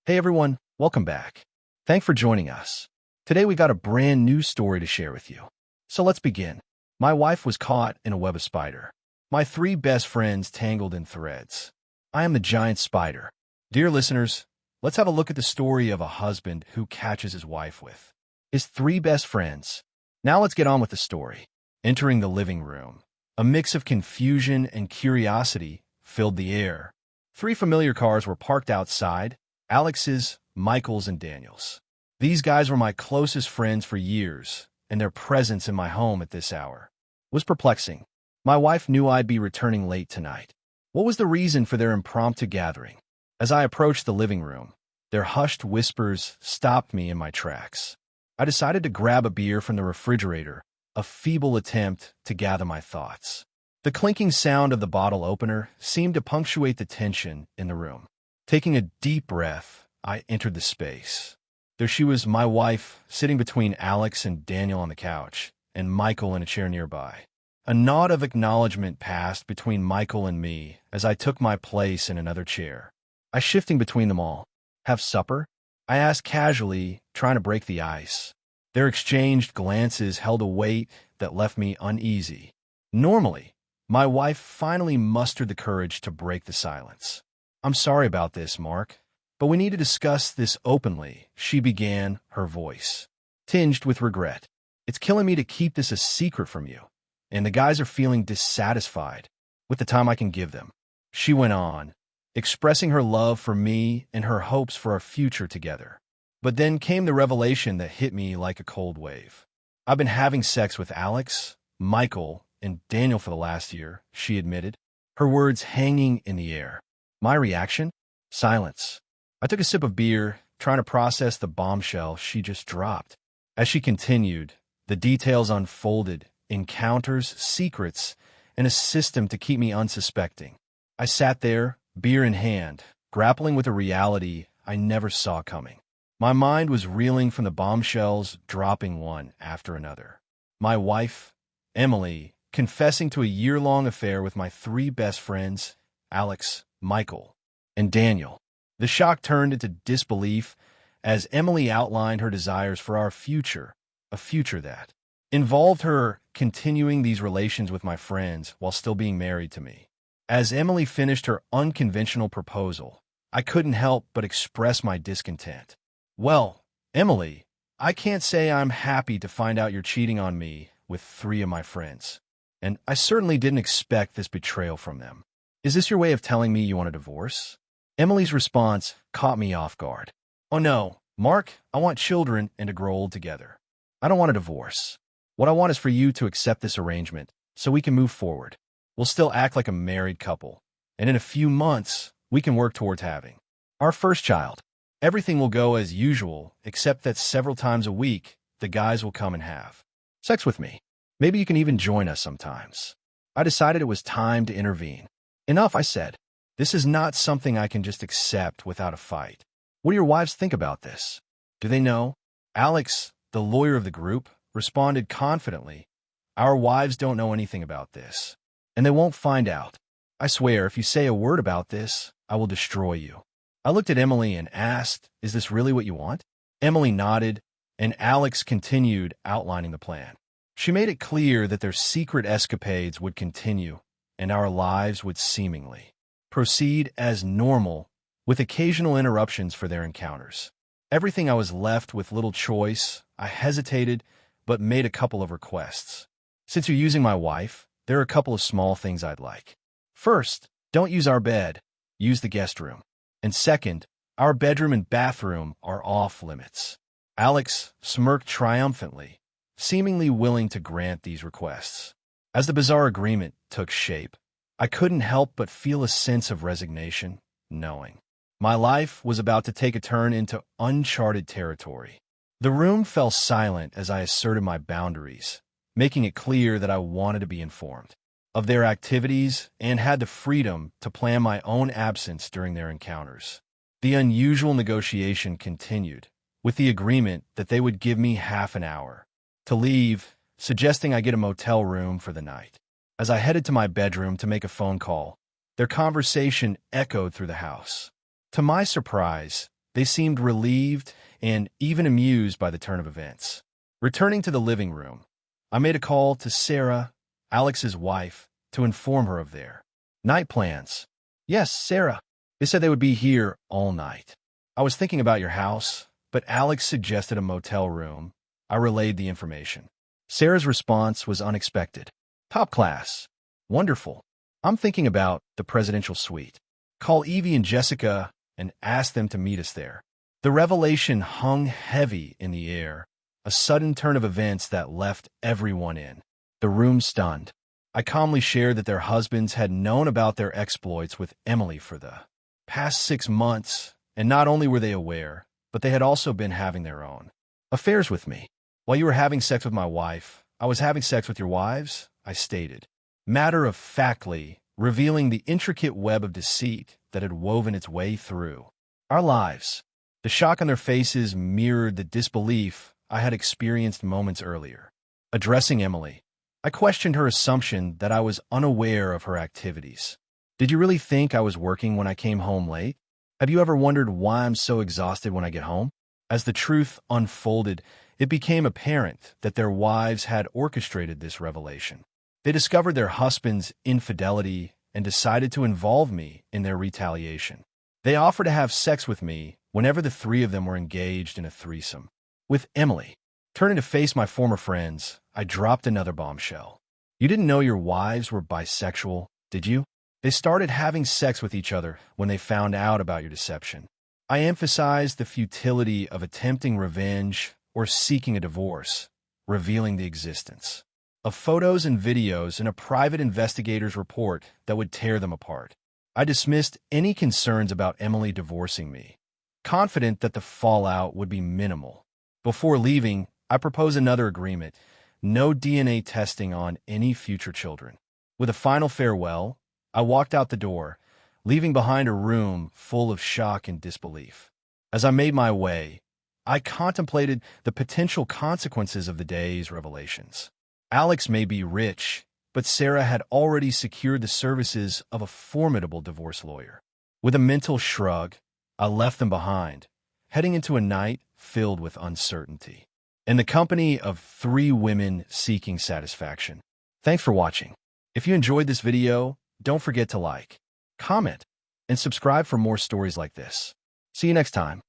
Hey everyone, welcome back. Thanks for joining us. Today we got a brand new story to share with you. So let's begin. My wife was caught in a web of spider. My three best friends tangled in threads. I am the giant spider. Dear listeners, let's have a look at the story of a husband who catches his wife with his three best friends. Now let's get on with the story. Entering the living room, a mix of confusion and curiosity filled the air. Three familiar cars were parked outside. Alex's, Michael's, and Daniel's. These guys were my closest friends for years, and their presence in my home at this hour was perplexing. My wife knew I'd be returning late tonight. What was the reason for their impromptu gathering? As I approached the living room, their hushed whispers stopped me in my tracks. I decided to grab a beer from the refrigerator, a feeble attempt to gather my thoughts. The clinking sound of the bottle opener seemed to punctuate the tension in the room. Taking a deep breath, I entered the space. There she was, my wife, sitting between Alex and Daniel on the couch, and Michael in a chair nearby. A nod of acknowledgement passed between Michael and me as I took my place in another chair. I shifting between them all. Have supper? I asked casually, trying to break the ice. Their exchanged glances held a weight that left me uneasy. Normally, my wife finally mustered the courage to break the silence. I'm sorry about this, Mark, but we need to discuss this openly, she began, her voice tinged with regret. It's killing me to keep this a secret from you, and the guys are feeling dissatisfied with the time I can give them. She went on, expressing her love for me and her hopes for our future together. But then came the revelation that hit me like a cold wave. I've been having sex with Alex, Michael, and Daniel for the last year, she admitted, her words hanging in the air. My reaction? Silence. I took a sip of beer, trying to process the bombshell she just dropped. As she continued, the details unfolded, encounters, secrets, and a system to keep me unsuspecting. I sat there, beer in hand, grappling with a reality I never saw coming. My mind was reeling from the bombshells dropping one after another. My wife, Emily, confessing to a year-long affair with my three best friends, Alex, Michael, and Daniel. The shock turned into disbelief as Emily outlined her desires for our future, a future that involved her continuing these relations with my friends while still being married to me. As Emily finished her unconventional proposal, I couldn't help but express my discontent. Well, Emily, I can't say I'm happy to find out you're cheating on me with three of my friends, and I certainly didn't expect this betrayal from them. Is this your way of telling me you want a divorce? Emily's response caught me off guard. Oh no, Mark, I want children and to grow old together. I don't want a divorce. What I want is for you to accept this arrangement so we can move forward. We'll still act like a married couple, and in a few months, we can work towards having our first child. Everything will go as usual, except that several times a week, the guys will come and have sex with me. Maybe you can even join us sometimes. I decided it was time to intervene. Enough, I said. This is not something I can just accept without a fight. What do your wives think about this? Do they know? Alex, the lawyer of the group, responded confidently. Our wives don't know anything about this, and they won't find out. I swear, if you say a word about this, I will destroy you. I looked at Emily and asked, is this really what you want? Emily nodded, and Alex continued outlining the plan. She made it clear that their secret escapades would continue, and our lives would seemingly proceed as normal, with occasional interruptions for their encounters. Everything I was left with little choice. I hesitated, but made a couple of requests. Since you're using my wife, there are a couple of small things I'd like. First, don't use our bed, use the guest room. And second, our bedroom and bathroom are off limits. Alex smirked triumphantly, seemingly willing to grant these requests. As the bizarre agreement took shape, I couldn't help but feel a sense of resignation, knowing my life was about to take a turn into uncharted territory. The room fell silent as I asserted my boundaries, making it clear that I wanted to be informed of their activities and had the freedom to plan my own absence during their encounters. The unusual negotiation continued, with the agreement that they would give me half an hour to leave, suggesting I get a motel room for the night. As I headed to my bedroom to make a phone call, their conversation echoed through the house. To my surprise, They seemed relieved and even amused by the turn of events. Returning to the living room, I made a call to Sarah, Alex's wife, to inform her of their night plans. Yes, Sarah. They said they would be here all night. I was thinking about your house, but Alex suggested a motel room. I relayed the information. Sarah's response was unexpected. Top class. Wonderful. I'm thinking about the presidential suite. Call Evie and Jessica and ask them to meet us there. The revelation hung heavy in the air, a sudden turn of events that left everyone in the room stunned. I calmly shared that their husbands had known about their exploits with Emily for the past 6 months, and not only were they aware, but they had also been having their own affairs with me. While you were having sex with my wife, I was having sex with your wives, I stated, matter-of-factly, revealing the intricate web of deceit that had woven its way through our lives. The shock on their faces mirrored the disbelief I had experienced moments earlier. Addressing Emily, I questioned her assumption that I was unaware of her activities. Did you really think I was working when I came home late? Have you ever wondered why I'm so exhausted when I get home? As the truth unfolded, it became apparent that their wives had orchestrated this revelation. They discovered their husband's infidelity and decided to involve me in their retaliation. They offered to have sex with me whenever the three of them were engaged in a threesome. With Emily, turning to face my former friends, I dropped another bombshell. You didn't know your wives were bisexual, did you? They started having sex with each other when they found out about your deception. I emphasized the futility of attempting revenge or seeking a divorce, revealing the existence of photos and videos in a private investigator's report that would tear them apart. I dismissed any concerns about Emily divorcing me, confident that the fallout would be minimal. Before leaving, I proposed another agreement: no DNA testing on any future children. With a final farewell, I walked out the door, leaving behind a room full of shock and disbelief. As I made my way, I contemplated the potential consequences of the day's revelations. Alex may be rich, but Sarah had already secured the services of a formidable divorce lawyer. With a mental shrug, I left them behind, heading into a night filled with uncertainty, in the company of 3 women seeking satisfaction. Thanks for watching. If you enjoyed this video, don't forget to like, comment, and subscribe for more stories like this. See you next time.